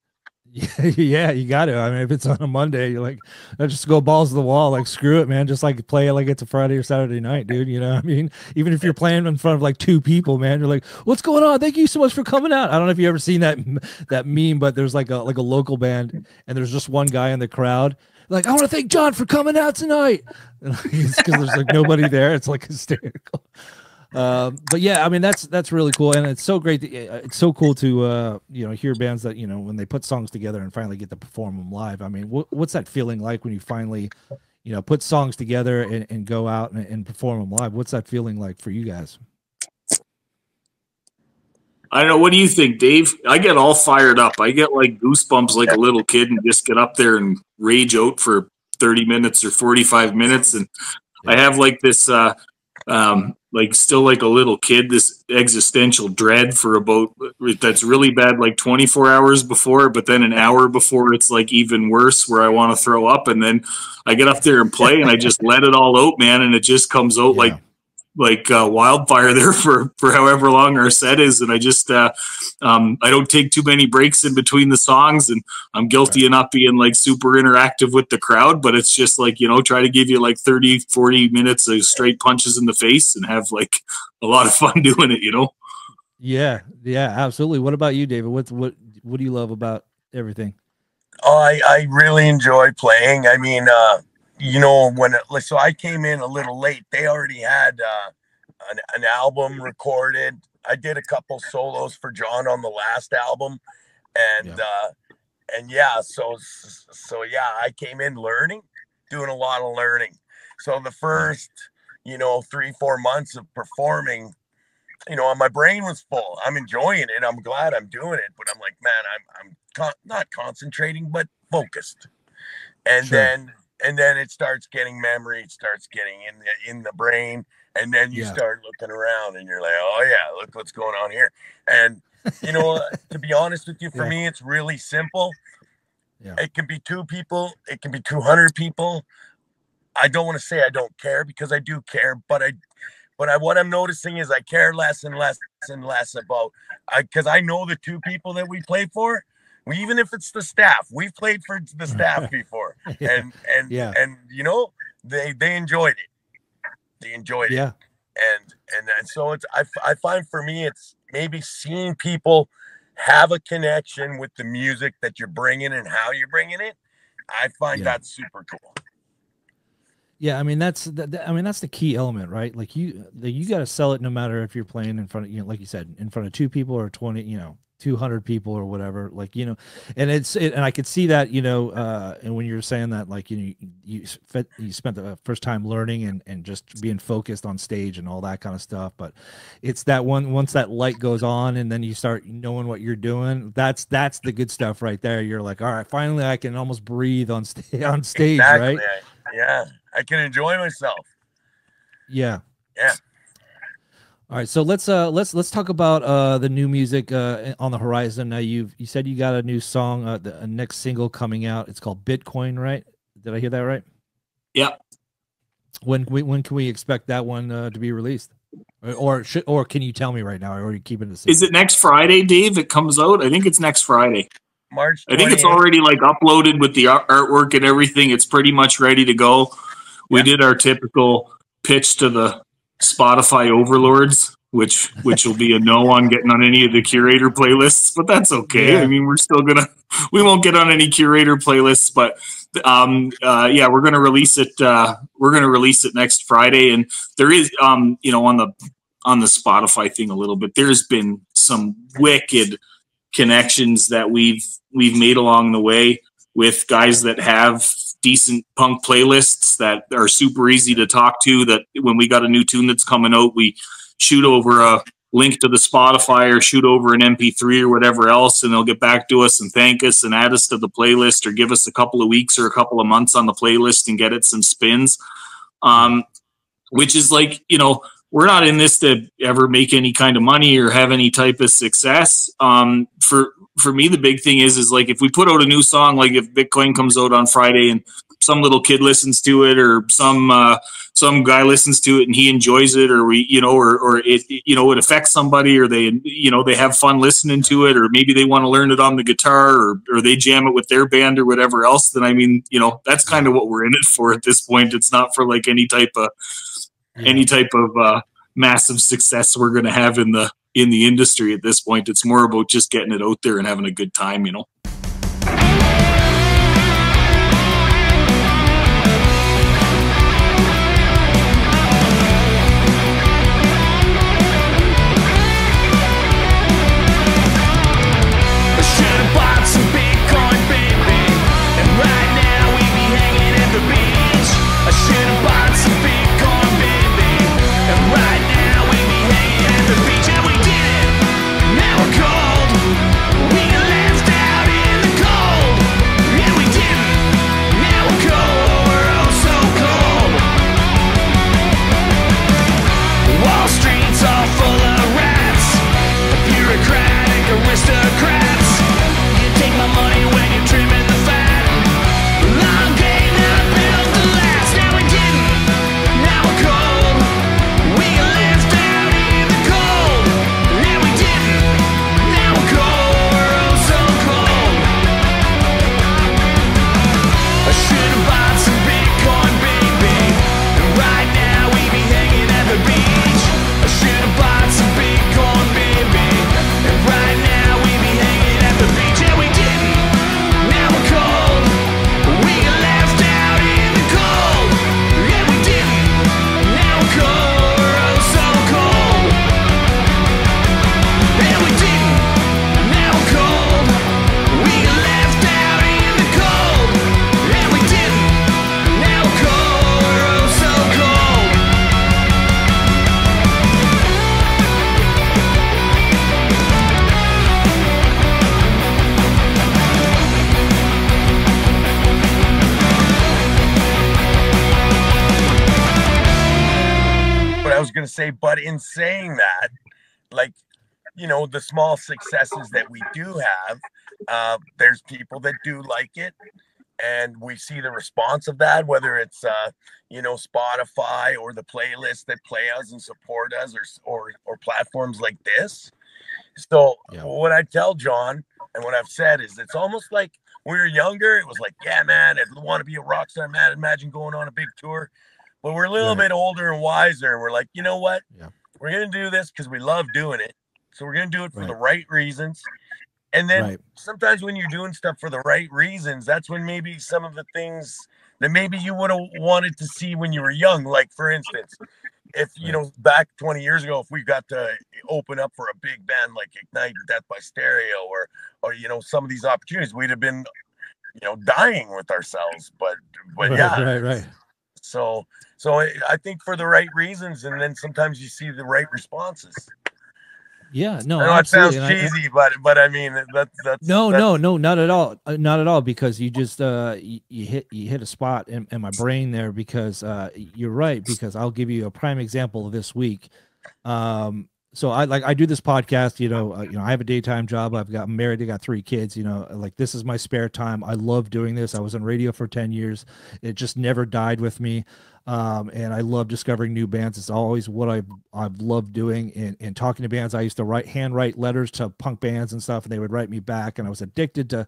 Yeah, you got to. I mean, if it's on a Monday, you're like, just go balls to the wall. Like, screw it, man. Just like play it like it's a Friday or Saturday night, dude. You know what I mean? Even if you're playing in front of like 2 people, man, you're like, what's going on? Thank you so much for coming out. I don't know if you ever seen that meme, but there's like a local band, and there's just one guy in the crowd. Like, I want to thank John for coming out tonight. Because there's like nobody there. It's like hysterical. But yeah, I mean, that's really cool, and it's so great. It's so cool to you know, hear bands that, you know, when they put songs together and finally get to perform them live. I mean, what's that feeling like when you finally, you know, put songs together and go out and perform them live? What's that feeling like for you guys? I don't know. What do you think, Dave? I get all fired up. I get like goosebumps like a little kid and just get up there and rage out for 30 minutes or 45 minutes, and I have like this. Like still like a little kid, this existential dread for about, that's really bad, like 24 hours before, but then an hour before it's like even worse, where I want to throw up, and then I get up there and play and I just let it all out, man, and it just comes out like wildfire there for however long our set is. And I just I don't take too many breaks in between the songs, and I'm guilty of not being like super interactive with the crowd, but it's just like, you know, try to give you like 30-40 minutes of straight punches in the face and have like a lot of fun doing it, you know. Yeah, absolutely. What about you, David? What do you love about everything? Oh, I really enjoy playing. I mean, you know, so I came in a little late. They already had an album recorded. I did a couple solos for John on the last album, and yeah, so yeah, I came in doing a lot of learning. So the first, you know, 3-4 months of performing, you know, my brain was full. I'm enjoying it. I'm glad I'm doing it, but I'm like, man, I'm not concentrating, but focused. And then it starts getting memory. It starts getting in the brain. And then you start looking around and you're like, oh yeah, look what's going on here. And, you know, to be honest with you, for me, it's really simple. Yeah. It can be 2 people. It can be 200 people. I don't want to say I don't care, because I do care, but what I'm noticing is I care less and less and less about, because I know the 2 people that we play for. Even if it's the staff, we've played for the staff before, and you know, they enjoyed it. They enjoyed it. And so it's I find for me it's maybe seeing people have a connection with the music that you're bringing and how you're bringing it. I find that's super cool. Yeah, I mean that's the key element, right? Like you got to sell it no matter if you're playing in front of, you know, like you said, in front of 2 people or 20, you know, 200 people or whatever, like, you know, and and I could see that, you know, and when you're saying that, like, you know, you spent the first time learning and just being focused on stage and all that kind of stuff, but it's that once that light goes on and then you start knowing what you're doing, that's the good stuff right there. You're like, all right, finally I can almost breathe on stage, exactly. Right? Yeah, I can enjoy myself. Yeah. Yeah. All right, so let's talk about the new music on the horizon. Now you said you got a new song, the next single coming out. It's called Bitcoin, right? Did I hear that right? Yeah. When can we expect that one to be released? Or can you tell me right now? Or are you keeping it? Is it next Friday, Dave? It comes out. I think it's next Friday. March 28th. I think it's already like uploaded with the artwork and everything. It's pretty much ready to go. We did our typical pitch to the Spotify overlords, which will be a no on getting on any of the curator playlists, but that's okay. I mean, we won't get on any curator playlists, but we're gonna release it. We're gonna release it next Friday, and there is you know, on the Spotify thing a little bit, there's been some wicked connections that we've made along the way with guys that have decent punk playlists that are super easy to talk to, that when we got a new tune that's coming out, we shoot over a link to the Spotify or shoot over an MP3 or whatever else, and they'll get back to us and thank us and add us to the playlist or give us a couple of weeks or a couple of months on the playlist and get it some spins. Which is like, you know, we're not in this to ever make any kind of money or have any type of success. For me, the big thing is like, if we put out a new song, like if Bitcoin comes out on Friday and some little kid listens to it, or some guy listens to it and he enjoys it, or we, you know, or it, you know, it affects somebody, or they, you know, they have fun listening to it, or maybe they want to learn it on the guitar, or they jam it with their band or whatever else, then I mean, you know, that's kind of what we're in it for at this point. It's not for like any type of massive success we're going to have in the industry at this point. It's more about just getting it out there and having a good time, you know. Now we're cold. We left out in say, but in saying that, like, you know, the small successes that we do have, there's people that do like it, and we see the response of that, whether it's you know, Spotify or the playlists that play us and support us, or platforms like this. So what I tell John and what I've said is, it's almost like when we were younger, it was like, yeah, man, I want to be a rock star, man. Imagine going on a big tour. But we're a little bit older and wiser, and we're like, you know what? We're going to do this because we love doing it. So we're going to do it for the right reasons. And then sometimes when you're doing stuff for the right reasons, that's when maybe some of the things that maybe you would have wanted to see when you were young. Like, for instance, if, you know, back 20 years ago, if we got to open up for a big band like Ignite or Death by Stereo, or, you know, some of these opportunities, we'd have been, you know, dying with ourselves. But right. So I think for the right reasons, and then sometimes you see the right responses. Yeah, no, I know it sounds cheesy, but I mean, that's no, not at all, not at all, because you just you hit a spot in my brain there, because you're right, because I'll give you a prime example this week. So I do this podcast, you know, I have a daytime job. I'm married. I got 3 kids, you know, like, this is my spare time. I love doing this. I was on radio for 10 years. It just never died with me. And I love discovering new bands. It's always what I've loved doing, and talking to bands. I used to handwrite letters to punk bands and stuff, and they would write me back. And I was addicted to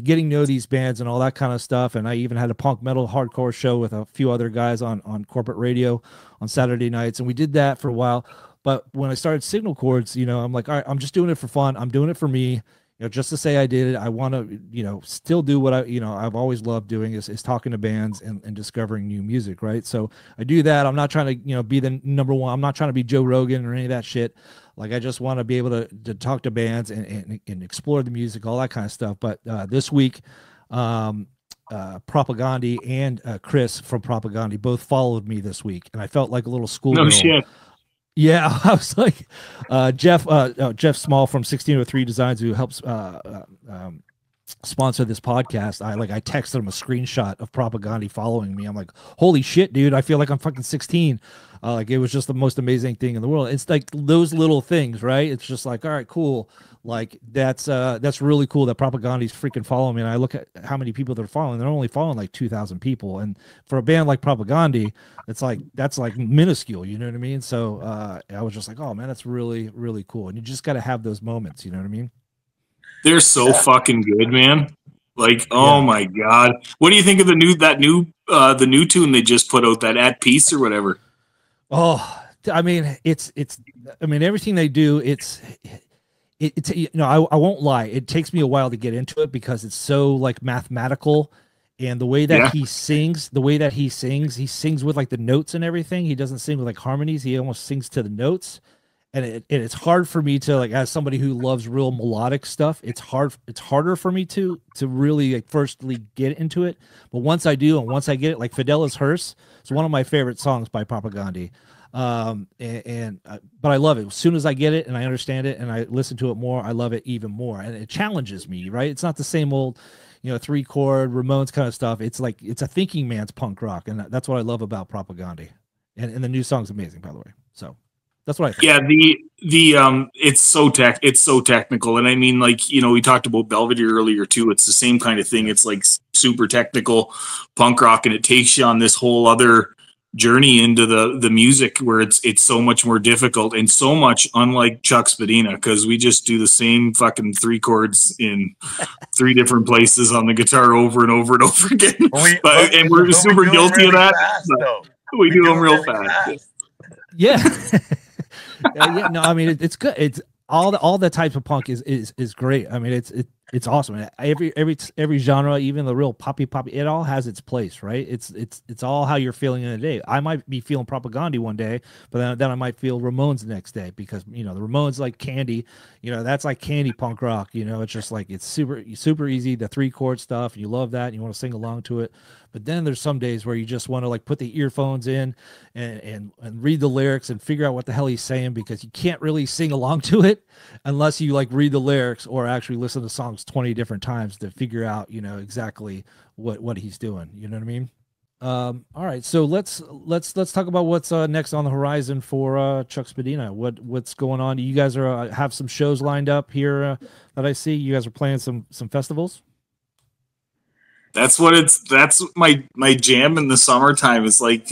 getting to know these bands and all that kind of stuff. And I even had a punk metal hardcore show with a few other guys on corporate radio on Saturday nights. And we did that for a while. But when I started Signal Chords, you know, I'm like, all right, I'm just doing it for fun. I'm doing it for me. You know, just to say I did it. I want to, you know, still do what I've always loved doing, is talking to bands and discovering new music, right? So I do that. I'm not trying to, you know, be the #1. I'm not trying to be Joe Rogan or any of that shit. Like, I just want to be able to talk to bands and explore the music, all that kind of stuff. But this week, Propagandi and Chris from Propagandi both followed me this week, and I felt like a little schoolgirl. No shit. Yeah, I was like, Jeff Small from 1603 Designs, who helps sponsor this podcast. I texted him a screenshot of Propagandi following me. I'm like, holy shit, dude! I feel like I'm fucking 16. Like, it was just the most amazing thing in the world. It's like those little things, right? It's just like, all right, cool. Like, that's really cool that Propagandi's freaking following me. And I look at how many people they're following. They're only following like 2,000 people. And for a band like Propagandi, that's like minuscule. You know what I mean? So I was just like, oh man, that's really, really cool. And you just got to have those moments. You know what I mean? They're so fucking good, man. Like, oh my God. What do you think of the new tune they just put out, that At Peace or whatever? Oh, I mean, everything they do, it's you know, I won't lie. It takes me a while to get into it, because it's so like mathematical, and the way that he sings he sings with like the notes and everything. He doesn't sing with like harmonies. He almost sings to the notes. And it's hard for me to, like, as somebody who loves real melodic stuff, it's harder for me to really, like, firstly get into it. But once I do, and once I get it, like Fidelis Hearse, it's one of my favorite songs by Propagandi. But I love it. As soon as I get it and I understand it and I listen to it more, I love it even more. And it challenges me, right? It's not the same old, you know, 3-chord Ramones kind of stuff. It's like, it's a thinking man's punk rock. And that's what I love about Propagandi. And the new song's amazing, by the way. So that's what I think. Yeah, it's so technical. And I mean, like, you know, we talked about Belvedere earlier too. It's the same kind of thing. It's like super technical punk rock, and it takes you on this whole other journey into the music where it's so much more difficult and so much unlike Chuck Spadina, because we just do the same fucking 3 chords in 3 different places on the guitar over and over and over again. And we're super guilty of that. We do them real fast. Yeah. Yeah, no, I mean, it's good. It's all the types of punk is great. I mean, it's awesome. Every genre, even the real poppy, it all has its place, right? It's all how you're feeling in the day. I might be feeling Propaganda one day, but then I might feel Ramones the next day, because, you know, the Ramones, like Candy, you know, that's like candy punk rock. You know, it's just like, it's super easy, the 3-chord stuff, and you love that and you want to sing along to it. But then there's some days where you just want to, like, put the earphones in and read the lyrics and figure out what the hell he's saying, because you can't really sing along to it unless you, like, read the lyrics or actually listen to songs 20 different times to figure out, you know, exactly what he's doing. You know what I mean? All right, so let's talk about what's next on the horizon for Chuck Spadina. What's going on? You guys are have some shows lined up here that I see. You guys are playing some festivals. That's my jam in the summertime. Is like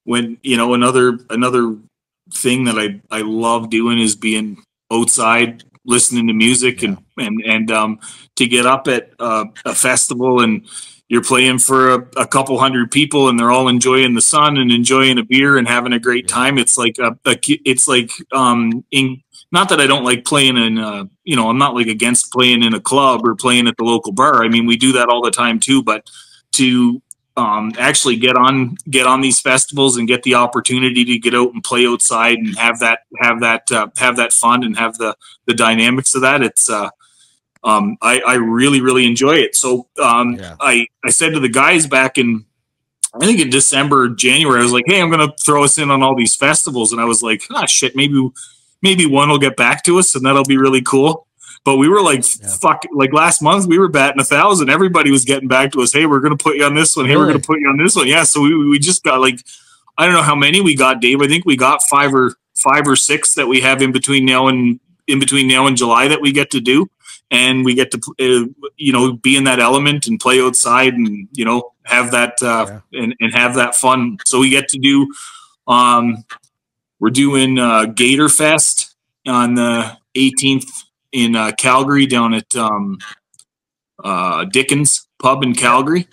when another thing that I love doing is being outside listening to music and to get up at a festival and you're playing for a couple hundred people and they're all enjoying the sun and enjoying a beer and having a great time. It's like not that I don't like playing in I'm not like against playing in a club or playing at the local bar. I mean, we do that all the time too, but to actually get on these festivals and get the opportunity to get out and play outside and have that fun and have the dynamics of that, it's I really, really enjoy it. So I said to the guys back in, I think in December, January, I was like, hey, I'm going to throw us in on all these festivals. And I was like, shit, maybe one will get back to us and that'll be really cool. But we were like, fuck, like last month we were batting 1,000. Everybody was getting back to us. Hey, we're going to put you on this one. Hey, we're going to put you on this one. Yeah. So we just got like, I don't know how many we got, Dave. I think we got five or six that we have in between now and July that we get to do. And we get to, be in that element and play outside and, have that and have that fun. So we get to do, we're doing Gator Fest on the 18th in Calgary down at Dickens Pub in Calgary.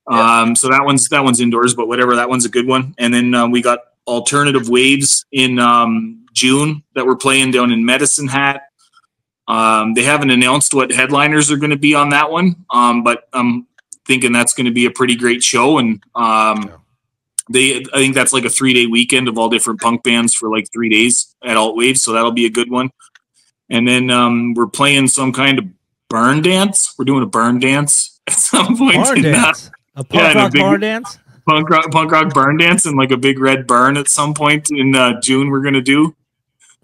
So that one's indoors, but whatever, that one's a good one. And then we got Alternative Waves in June that we're playing down in Medicine Hat. They haven't announced what headliners are going to be on that one, but I'm thinking that's going to be a pretty great show. And I think that's like a 3-day weekend of all different punk bands for like 3 days at Alt Wave, so that'll be a good one. And then we're playing some kind of burn dance. We're doing a burn dance at some point. Barn dance? A punk rock barn dance? Punk rock burn dance and like a big red barn at some point in June we're going to do.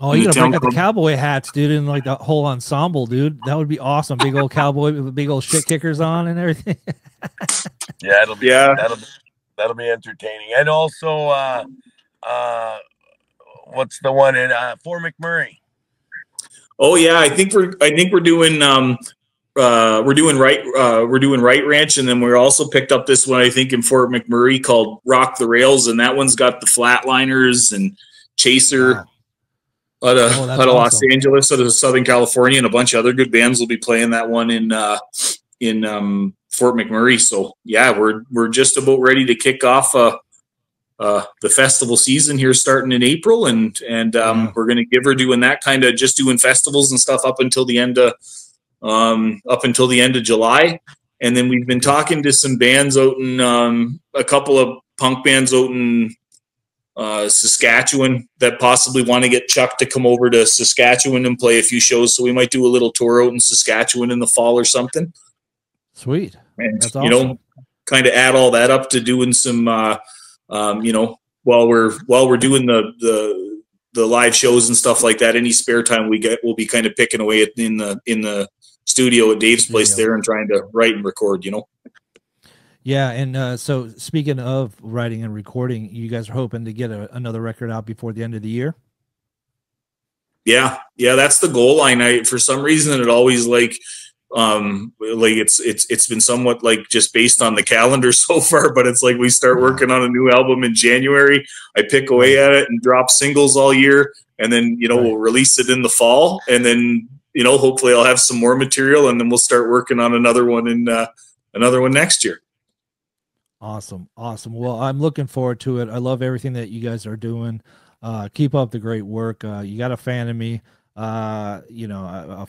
Oh, you gotta bring out the cowboy hats, dude, and like the whole ensemble, dude. That would be awesome. Big old cowboy with big old shit kickers on and everything. That'll be entertaining. And also, what's the one in Fort McMurray? Oh yeah, I think we're doing Right Ranch, and then we're also picked up this one I think in Fort McMurray called Rock the Rails, and that one's got the Flatliners and Chaser. Wow. Out of Los Angeles, out of Southern California, and a bunch of other good bands will be playing that one in Fort McMurray. So yeah, we're just about ready to kick off the festival season here, starting in April, and we're going to give her doing that kind of just doing festivals and stuff up until the end of July, and then we've been talking to some bands out in a couple of punk bands out in Saskatchewan that possibly want to get Chuck to come over to Saskatchewan and play a few shows. So we might do a little tour out in Saskatchewan in the fall or something. Sweet. And, that's awesome. Kind of add all that up to doing some, while we're doing the live shows and stuff like that, any spare time we get, we'll be kind of picking away in the studio at Dave's place there and trying to write and record, Yeah, and so speaking of writing and recording, you guys are hoping to get another record out before the end of the year? Yeah, that's the goal line. For some reason, it always it's been somewhat like just based on the calendar so far, but it's like we start working on a new album in January. I pick away at it and drop singles all year, and then we'll release it in the fall, and then hopefully I'll have some more material, and then we'll start working on another one next year. Awesome. Well, I'm looking forward to it. I love everything that you guys are doing. Keep up the great work. You got a fan of me. I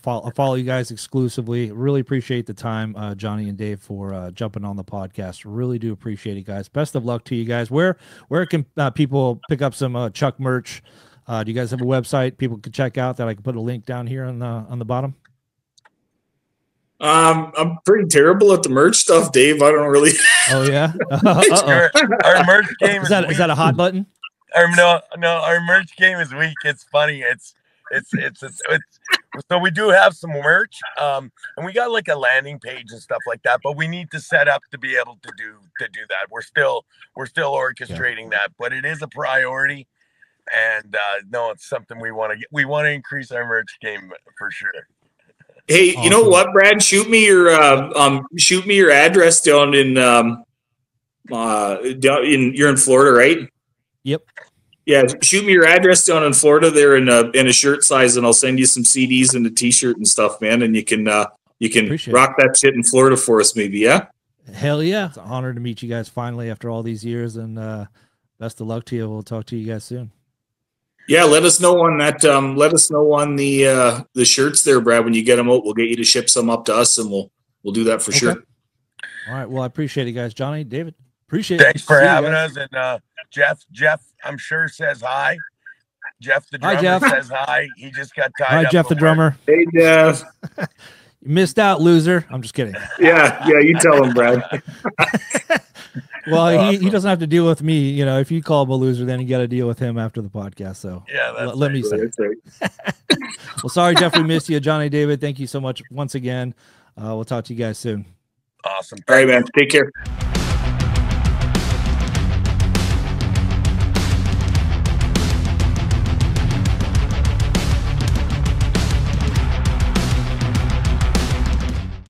follow you guys exclusively. Really appreciate the time, Johnny and Dave, for jumping on the podcast. Really do appreciate it, guys. Best of luck to you guys. Where can people pick up some Chuck merch? Do you guys have a website people can check out that I can put a link down here on the bottom? I'm pretty terrible at the merch stuff, Dave. I don't really. Oh yeah. Our merch game is that a hot button? No. Our merch game is weak. It's funny. It's So we do have some merch, and we got like a landing page and stuff like that, but we need to set up to be able to do that. We're still orchestrating that, but it is a priority. And no, it's something we want to increase our merch game for sure. Hey, you know what, Brad? Shoot me your address down in you're in Florida, right? Yep. Yeah, shoot me your address down in Florida there in a shirt size, and I'll send you some CDs and a T-shirt and stuff, man. And you can Appreciate rock that shit in Florida for us, maybe. Yeah. Hell yeah! It's an honor to meet you guys finally after all these years, and best of luck to you. We'll talk to you guys soon. Yeah, let us know on that. Let us know on the shirts there, Brad. When you get them out, we'll get you to ship some up to us, and we'll do that for sure. All right. Well, I appreciate it, guys. Johnny, David, appreciate it. Thanks for having us. And Jeff, I'm sure says hi. Jeff the drummer says hi. He just got tied up. Hi, Jeff the drummer. Hey, Jeff. You missed out, loser. I'm just kidding. Yeah, you tell him, Brad. Well, awesome. he doesn't have to deal with me. You know, if you call him a loser, then you got to deal with him after the podcast. So yeah, let me say. Right. Well, sorry, Jeff, we missed you. Johnny, David, thank you so much once again. We'll talk to you guys soon. Awesome. All right, man. Take care.